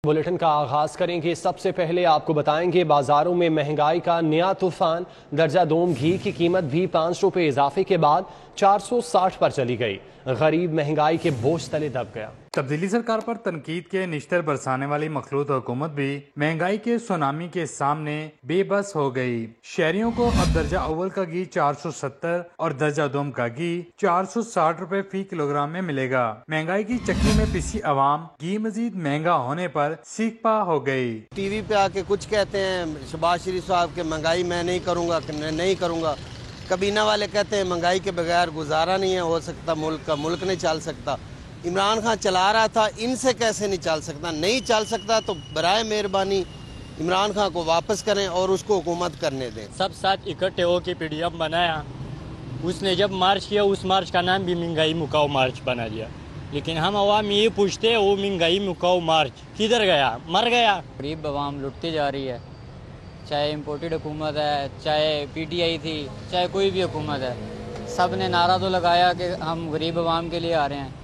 Bulletin का आगाज करेंगे। सबसे पहले आपको बताएंगे बाजारों में महंगाई का नया तूफान। दर्जा दोम घी की कीमत भी 5 रुपए इजाफे के बाद 460 पर चली गई। गरीब महंगाई के बोझ तले दब गया। तब्दीली सरकार पर तनकीद के निश्तर बरसाने वाली मखलूत हुकूमत भी महंगाई के सुनामी के सामने बेबस हो गई। शहरियों को अब दर्जा अव्वल का घी 470 और दर्जा दोम का घी 460 रुपए फी किलोग्राम में मिलेगा। महंगाई की चक्की में पिसी अवाम घी मजीद महंगा होने पर सीखपा हो गई। टीवी पे आके कुछ कहते हैं शहबाज शरीफ साहब के महंगाई मैं नहीं करूँगा। कबीना वाले कहते हैं महंगाई के बगैर गुजारा नहीं है हो सकता, मुल्क नहीं चल सकता। इमरान खान चला रहा था, इनसे कैसे नहीं चल सकता? नहीं चल सकता तो बराए मेहरबानी इमरान खान को वापस करें और उसको हुकूमत करने दें। सब साथ इकट्ठे होकर पीडीएफ बनाया, उसने जब मार्च किया उस मार्च का नाम भी महंगाई मुकाओ मार्च बना दिया। लेकिन हम अवाम ये पूछते हैं वो महंगाई मुकाओ मार्च किधर गया? मर गया। गरीब अवाम लुटती जा रही है, चाहे इम्पोर्टेड हुकूमत है, चाहे पीटीआई थी, चाहे कोई भी हुकूमत है। सब ने नारा तो लगाया कि हम गरीब अवाम के लिए आ रहे हैं,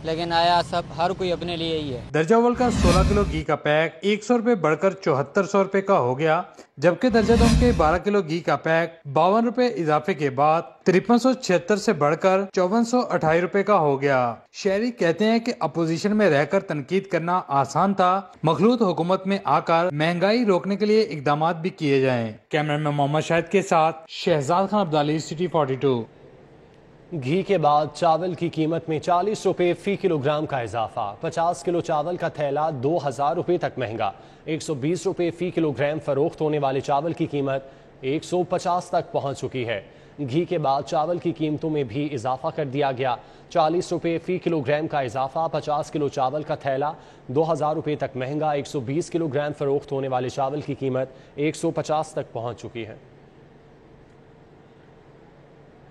लेकिन आया सब हर कोई अपने लिए ही है। दर्जा अव्वल का 16 किलो घी का पैक 100 रुपए बढ़कर 7400 रुपए का हो गया, जबकि दर्जा दोम के 12 किलो घी का पैक 52 रुपए इजाफे के बाद 5376 से बढ़कर 5428 रुपए का हो गया। शहरी कहते हैं कि अपोजिशन में रहकर तनकीद करना आसान था, मखलूत हुकूमत में आकर महंगाई रोकने के लिए इकदाम भी किए जाएं। कैमरामैन मोहम्मद शाहिद के साथ शहजाद खान अब्दाली, सिटी 42। घी के बाद चावल की कीमत में 40 रुपए फी किलोग्राम का इजाफा। 50 किलो चावल का थैला 2000 रुपए तक महंगा। 120 रुपए फी किलोग्राम फरोख्त होने वाले चावल की कीमत 150 तक पहुंच चुकी है। घी के बाद चावल की कीमतों में भी इजाफा कर दिया गया। 40 रुपए फी किलोग्राम का इजाफा। 50 किलो चावल का थैला 2000 रुपए तक महंगा। 120 किलोग्राम फरोख्त होने वाले चावल की कीमत 150 तक पहुंच चुकी है।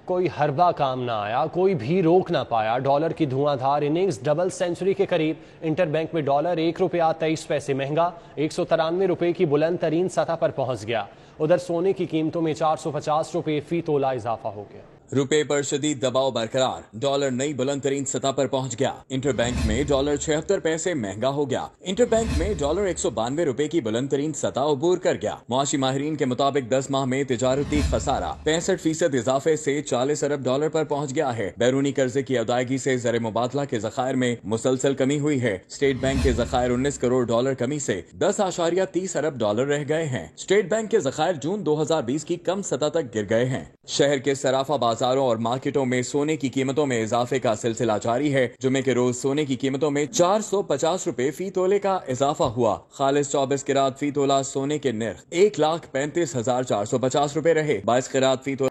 कोई हरबा काम ना आया, कोई भी रोक ना पाया। डॉलर की धुआंधार इनिंग्स डबल सेंचुरी के करीब। इंटरबैंक में डॉलर 1 रुपया 23 पैसे महंगा 193 रुपए की बुलंद तरीन सतह पर पहुंच गया। उधर सोने की कीमतों में 450 रुपए फी तोला इजाफा हो गया। रुपए पर शदीद दबाव बरकरार। डॉलर नई बुलंद तरीन सतह पर पहुंच गया। इंटरबैंक में डॉलर 76 पैसे महंगा हो गया। इंटरबैंक में डॉलर 192 रुपए की बुलंद तरीन सतह अबूर कर गया। मुआशी माहिरीन के मुताबिक 10 माह में तिजारती खसारा 65% इजाफे से 40 अरब डॉलर पर पहुंच गया है। बैरूनी कर्जे की अदायगी से ज़र मुबादला के ज़खायर में मुसलसल कमी हुई है। स्टेट बैंक के ज़खायर 19 करोड़ डॉलर कमी से 10.30 अरब डॉलर रह गए हैं। स्टेट बैंक के ज़खायर जून 2020 की कम सतह तक गिर गए हैं। शहर के सराफा बाजारों और मार्केटों में सोने की कीमतों में इजाफे का सिलसिला जारी है। जुमे के रोज सोने की कीमतों में 450 रुपए फी तोले का इजाफा हुआ। खालिस 24 किरात फी तोला सोने के निर्ख 1,35,450 रुपए रहे। 22 किरात फी तोला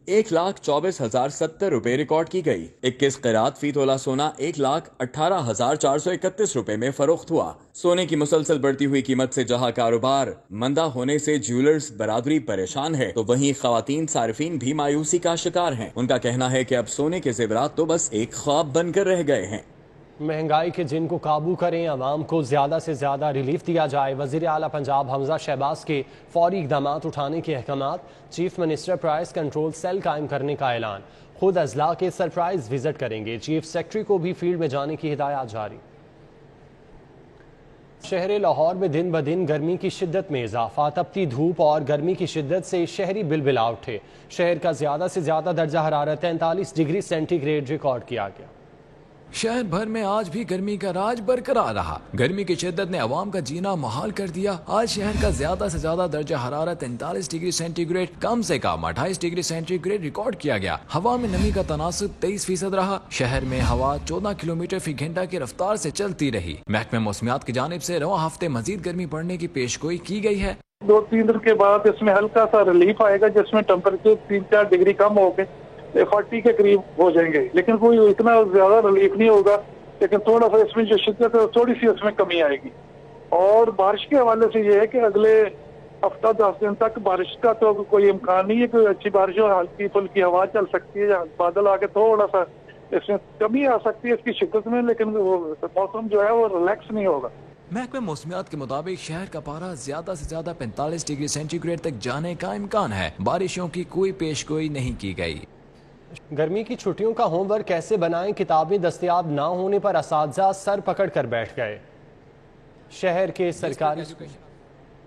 1,24,070 रुपए रिकॉर्ड की गई। 21 किरात फी तोला सोना 1,18,431 रुपए में फरोख्त हुआ। सोने की मुसलसल बढ़ती हुई कीमत से जहां कारोबार मंदा होने से ज्वेलर्स बरादरी परेशान है, तो वहीं खवातीन सारिफीन भी मायूसी का शिकार हैं। उनका कहना है कि अब सोने के जेवरात तो बस एक ख्वाब बनकर रह गए हैं। महंगाई के जिन को काबू करें, अवाम को ज्यादा से ज्यादा रिलीफ दिया जाए। वजीर आला पंजाब हमजा शहबाज के फौरी इकदाम उठाने के अहकामात। Chief minister price control cell कायम करने का ऐलान। खुद अजला के सरप्राइज विजिट करेंगे। चीफ सेक्रेटरी को भी फील्ड में जाने की हिदायत जारी। शहर लाहौर में दिन ब दिन गर्मी की शिद्दत में इजाफा। तपती धूप और गर्मी की शिद्दत से शहरी बिलबिला उठे। शहर का ज्यादा से ज्यादा दर्जा हरारत 43 डिग्री सेंटीग्रेड रिकॉर्ड किया गया। शहर भर में आज भी गर्मी का राज बरकरार रहा। गर्मी की शिद्दत ने अवाम का जीना मुहाल कर दिया। आज शहर का ज्यादा से ज्यादा दर्जा हरारत 43 डिग्री सेंटीग्रेड, कम से कम 28 डिग्री सेंटीग्रेड रिकॉर्ड किया गया। हवा में नमी का तनासुब 23% रहा। शहर में हवा 14 किलोमीटर फी घंटा की रफ्तार से चलती रही। महकमे मौसमियात की जानिब से रवां हफ्ते मजीद गर्मी बढ़ने की पेशगोई की गई है। 2-3 दिन के बाद इसमें हल्का सा रिलीफ आएगा, जिसमें टेम्परेचर 3-4 डिग्री कम हो गए 40 के करीब हो जाएंगे, लेकिन कोई इतना ज्यादा रिलीफ नहीं होगा। लेकिन थोड़ा सा इसमें जो शिद्दत है थोड़ी सी इसमें कमी आएगी। और बारिश के हवाले से ये है कि अगले हफ्ता 10 दिन तक बारिश का तो कोई इम्कान नहीं है। कोई अच्छी बारिश हो, हल्की फुल्की हवा चल सकती है, बादल आके थोड़ा सा इसमें कमी आ सकती है इसकी शिद्दत में, लेकिन वो मौसम जो है वो रिलैक्स नहीं होगा। महकमे मौसमियात के मुताबिक शहर का पारा ज्यादा से ज्यादा 45 डिग्री सेंटीग्रेड तक जाने का इम्कान है। बारिशों की कोई पेशगोई नहीं की गई। गर्मी की छुट्टियों का होमवर्क कैसे बनाएं, किताबें दस्तयाब ना होने पर असातिज़ा सर पकड़ कर बैठ गए। शहर के सरकारी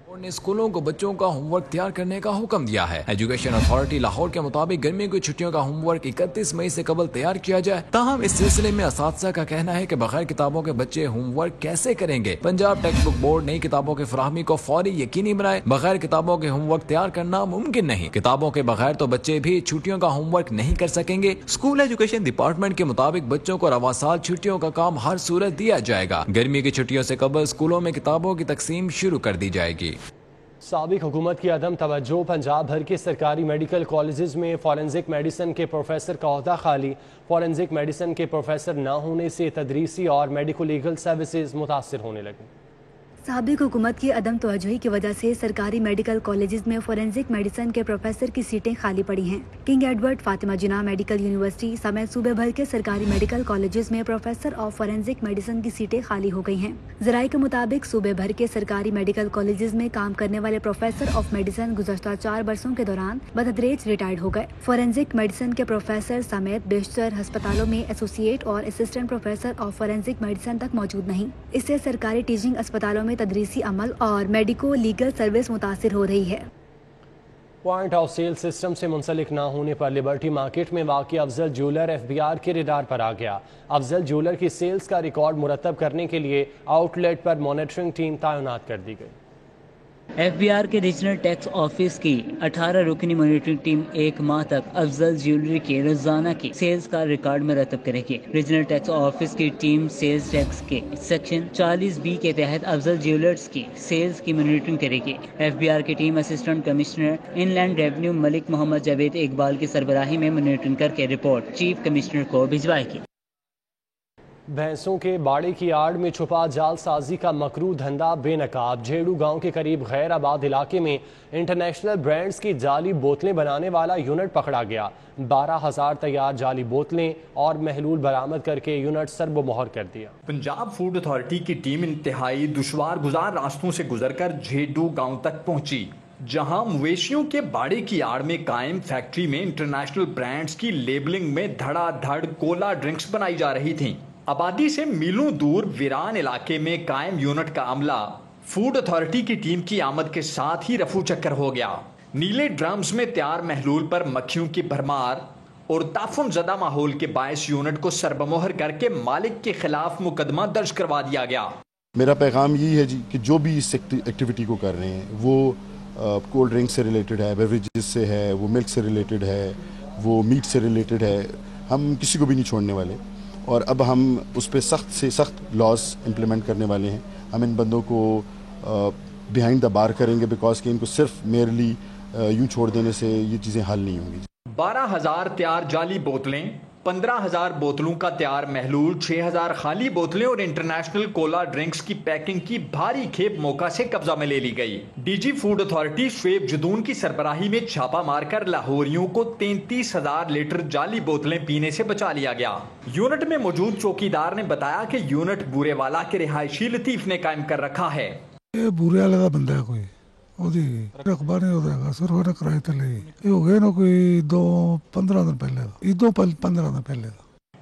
और ने स्कूलों को बच्चों का होमवर्क तैयार करने का हुक्म दिया है। एजुकेशन अथॉरिटी लाहौर के मुताबिक गर्मी की छुट्टियों का होमवर्क 31 मई से कबल तैयार किया जाए। ताहम इस सिलसिले में असातिज़ा का कहना है कि बगैर किताबों के बच्चे होमवर्क कैसे करेंगे। पंजाब टेक्स्ट बुक बोर्ड नई किताबों की फराहमी को फौरी यकीनी बनाए। बगैर किताबों के होमवर्क तैयार करना मुमकिन नहीं। किताबों के बगैर तो बच्चे भी छुट्टियों का होमवर्क नहीं कर सकेंगे। स्कूल एजुकेशन डिपार्टमेंट के मुताबिक बच्चों को रवा साल छुट्टियों का काम हर सूरत दिया जाएगा। गर्मी की छुट्टियों से कबल स्कूलों में किताबों की तकसीम शुरू कर दी जाएगी। साबिक हुकूमत की अदम तवज्जो, पंजाब भर के सरकारी मेडिकल कॉलेजेस में फॉरेंसिक मेडिसिन के प्रोफेसर का ओहदा खाली। फॉरेंसिक मेडिसिन के प्रोफेसर न होने से तदरीसी और मेडिको लीगल सर्विसेज मुतासर होने लगे। साबिक हुकूमत की अदम तवज्जोही की वजह से सरकारी मेडिकल कॉलेजेस में फोरेंसिक मेडिसिन के प्रोफेसर की सीटें खाली पड़ी हैं। किंग एडवर्ड, फातिमा जिन्ना मेडिकल यूनिवर्सिटी समेत सूबे भर के सरकारी मेडिकल कॉलेजेस में प्रोफेसर ऑफ फोरेंसिक मेडिसिन की सीटें खाली हो गई हैं। ज़राए के मुताबिक सूबे भर के सरकारी मेडिकल कॉलेजेस में काम करने वाले प्रोफेसर ऑफ मेडिसिन गुज़श्ता 4 बरसों के दौरान बतदरीज रिटायर्ड हो गए। फोरेंसिक मेडिसिन के प्रोफेसर समेत बेशतर अस्पतालों में एसोसिएट और assistant professor of forensic medicine तक मौजूद नहीं। इससे सरकारी टीचिंग अस्पतालों में तदरीसी अमल और मेडिको लीगल सर्विस मुतासिर हो रही है। पॉइंट ऑफ सेल सिस्टम से मुंसलिक न होने पर लिबर्टी मार्केट में वाक़ई अफजल ज्वेलर FBI के रडार पर आ गया। अफजल ज्वेलर की सेल्स का रिकॉर्ड मुरतब करने के लिए आउटलेट पर मॉनिटरिंग टीम तैनात कर दी गई। FBI के रीजनल टैक्स ऑफिस की 18 रुकनी मॉनिटरिंग टीम 1 माह तक अफजल ज्वेलरी के रोजाना की सेल्स का रिकॉर्ड मुरतब करेगी। रीजनल टैक्स ऑफिस की टीम सेल्स टैक्स के सेक्शन 40B के तहत अफजल ज्वेलर्स की सेल्स की मॉनिटरिंग करेगी। FBI की team assistant commissioner inland revenue Malik Mohammad Javed Iqbal की सरबराही में मॉनिटरिंग करके रिपोर्ट चीफ कमिश्नर को भिजवाएगी। भैंसों के बाड़े की आड़ में छुपा जालसाजी का मकरू धंधा बेनकाब। झेड़ू गांव के करीब गैर आबाद इलाके में इंटरनेशनल ब्रांड्स की जाली बोतलें बनाने वाला यूनिट पकड़ा गया। 12,000 तैयार जाली बोतलें और महलूल बरामद करके यूनिट सर्बो मोहर कर दिया। पंजाब फूड अथॉरिटी की टीम इंतहाई दुश्वार गुजार रास्तों से गुजरकर झेडू गांव तक पहुंची, जहां मवेशियों के बाड़े की आड़ में कायम फैक्ट्री में इंटरनेशनल ब्रांड्स की लेबलिंग में धड़ाधड़ कोला ड्रिंक्स बनाई जा रही थी। आबादी से मीलों दूर वीरान इलाके में कायम यूनिट का अमला फूड अथॉरिटी की टीम की आमद के साथ ही रफू चक्कर हो गया। नीले ड्रम्स में तैयार महलूल पर मक्खियों की भरमार और ताफुन ज़दा माहौल के बायस यूनिट को सरबमोहर करके मालिक के खिलाफ मुकदमा दर्ज करवा दिया गया। मेरा पैगाम यही है जी कि जो भी इस एक्टिविटी को कर रहे हैं वो कोल्ड ड्रिंक से रिलेटेड है, बेवरेजेस से है, वो मिल्क से रिलेटेड है, वो मीट से रिलेटेड है, हम किसी को भी नहीं छोड़ने वाले। और अब हम उस पर सख्त से सख्त लॉज इम्प्लीमेंट करने वाले हैं। हम इन बंदों को बिहाइंड द बार करेंगे, बिकॉज कि इनको सिर्फ मेरली यूं छोड़ देने से ये चीज़ें हल नहीं होंगी। 12,000 तैयार जाली बोतलें, 15,000 बोतलों का तैयार महलूल, 6,000 खाली बोतलें और इंटरनेशनल कोला ड्रिंक्स की पैकिंग की भारी खेप मौका से कब्जा में ले ली गई। DG food authority Shoaib Jadoon की सरबराही में छापा मारकर लाहौरियों को 33,000 लीटर जाली बोतलें पीने से बचा लिया गया। यूनिट में मौजूद चौकीदार ने बताया कि यूनिट बूरेवाला के रिहायशी लतीफ ने कायम कर रखा है। ये बूरेवाला का बंदा है कोई रकबा नहीं होता सर, वो किराए ते ले ये हो गए ना कोई 15 दिन पहले।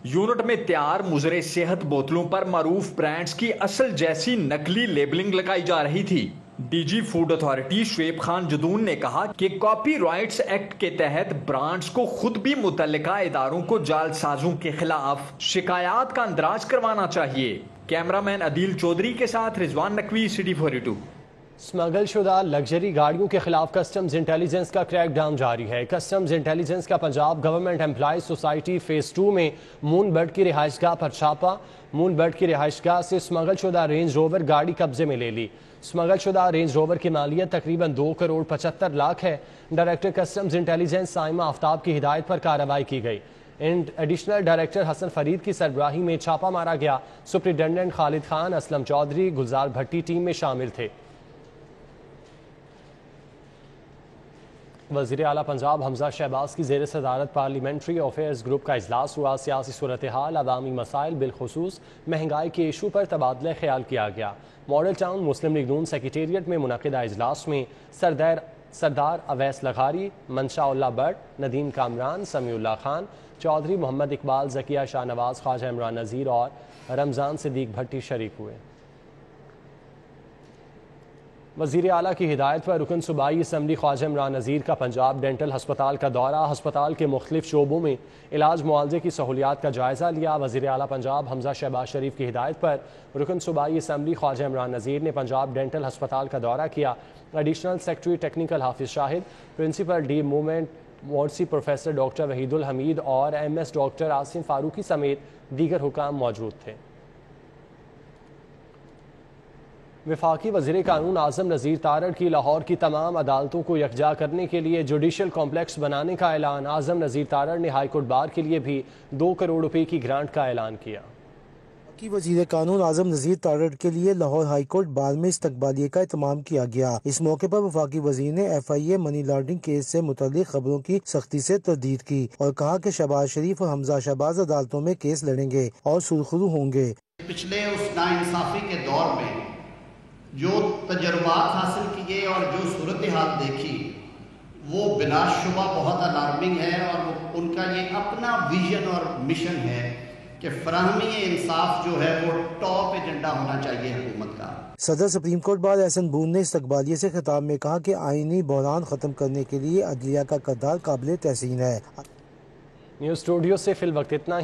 यूनिट में तैयार मुजरे सेहत बोतलों पर मारूफ ब्रांड्स की असल जैसी नकली लेबलिंग लगाई जा रही थी। DG food authority Shoaib Khan Jadoon ने कहा कि कॉपीराइट्स एक्ट के तहत ब्रांड्स को खुद भी मुतल्लिका इदारों को जालसाजों के खिलाफ शिकायत का अंदराज करवाना चाहिए। कैमरामैन अदील चौधरी के साथ रिजवान नकवी, सिटी 42। स्मगल शुदा लग्जरी गाड़ियों के खिलाफ कस्टम्स इंटेलिजेंस का क्रैकडाउन जारी है। कस्टम्स इंटेलिजेंस का Punjab government employees society phase 2 में मून बर्ड की रिहाइशगाह पर छापा। मून बर्ड की रिहाइशगाह से स्मगल शुदा रेंज रोवर गाड़ी कब्जे में ले ली। स्मगल शुदा रेंज रोवर की मालियत तकरीबन 2 करोड़ 75 लाख है। Director customs intelligence Saima Aftab की हिदायत पर कार्रवाई की गई। एडिशनल डायरेक्टर हसन फरीद की सरबराही में छापा मारा गया। सुप्रिटेंडेंट खालिद खान, असलम चौधरी, गुलजार भट्टी टीम में शामिल थे। वज़ीर आला पंजाब हमजा शहबाज की ज़ेर सदारत पार्लियामेंट्री अफेयर्स ग्रुप का इजलास हुआ। सियासी सूरत हाल, अवामी मसाइल, बिलखुसूस महंगाई के इशू पर तबादला ख्याल किया गया। मॉडल टाउन मुस्लिम लीग नून सेक्रेटेरिएट में मुनक़िदा इजलास में सरदार अवैस लखारी, मंशाउल्लाह बट, नदीम कामरान, समीउल्लाह खान, चौधरी मोहम्मद इकबाल, जकिया शाहनवाज, ख्वाजा इमरान नज़ीर और रमज़ान सिद्दीक भट्टी शरीक हुए। वज़ीर आला की हिदायत पर रुकन सूबाई असम्बली ख्वाजा इमरान नज़ीर का पंजाब डेंटल हस्पताल का दौरा, हस्पताल के मुख्तलिफ शोबों में इलाज मुआवजे की सहूलियात का जायज़ा लिया। वज़ीर आला पंजाब हमजा शहबाज शरीफ की हिदायत पर रुकन सूबाई असम्बली ख्वाजा इमरान नज़ीर ने पंजाब डेंटल हस्पताल का दौरा किया। Additional secretary technical Hafiz Shahid, principal डी मूवमेंट मोर्सी प्रोफेसर डॉक्टर वहीदुल हमीद और MS डॉक्टर आसिम फारूकी समेत दीगर हुकाम मौजूद थे। वफाकी वज़ीर कानून आज़म नज़ीर तारड़ की लाहौर की तमाम अदालतों को यकजा करने के लिए जुडिशल कॉम्प्लेक्स बनाने का ऐलान। आज़म नज़ीर तारड़ ने हाई कोर्ट बार के लिए भी 2 करोड़ रुपए की ग्रांट का ऐलान किया। वफाकी वज़ीर कानून आज़म नज़ीर तारड़ के लिए लाहौर हाई कोर्ट बार में इस्तकबालिये का एहतमाम किया गया। इस मौके पर वफाकी वज़ीर ने FIA मनी लॉन्ड्रिंग केस से मुतल्लिक खबरों की सख्ती से तरदीद की और कहा कि शहबाज शरीफ और हमजा शहबाज अदालतों में केस लड़ेंगे और सुरखरू होंगे। पिछले उस नाइंसाफी के दौर में जो तजर्बात हासिल किए और जो सूरत हाल देखी वो बिलाशुबा बहुत अलार्मिंग है और उनका ये अपना विजन और मिशन है कि फराहमी इंसाफ जो है वो टॉप एजेंडा होना चाहिए हुकूमत का। सदर सुप्रीम कोर्ट बार एहसन बून ने इस्तकबालिये से खिताब में कहा कि आईनी बहरान खत्म करने के लिए अदलिया का किरदार काबिल तहसीन है। न्यूज़ स्टूडियो से फिल वक्त इतना ही।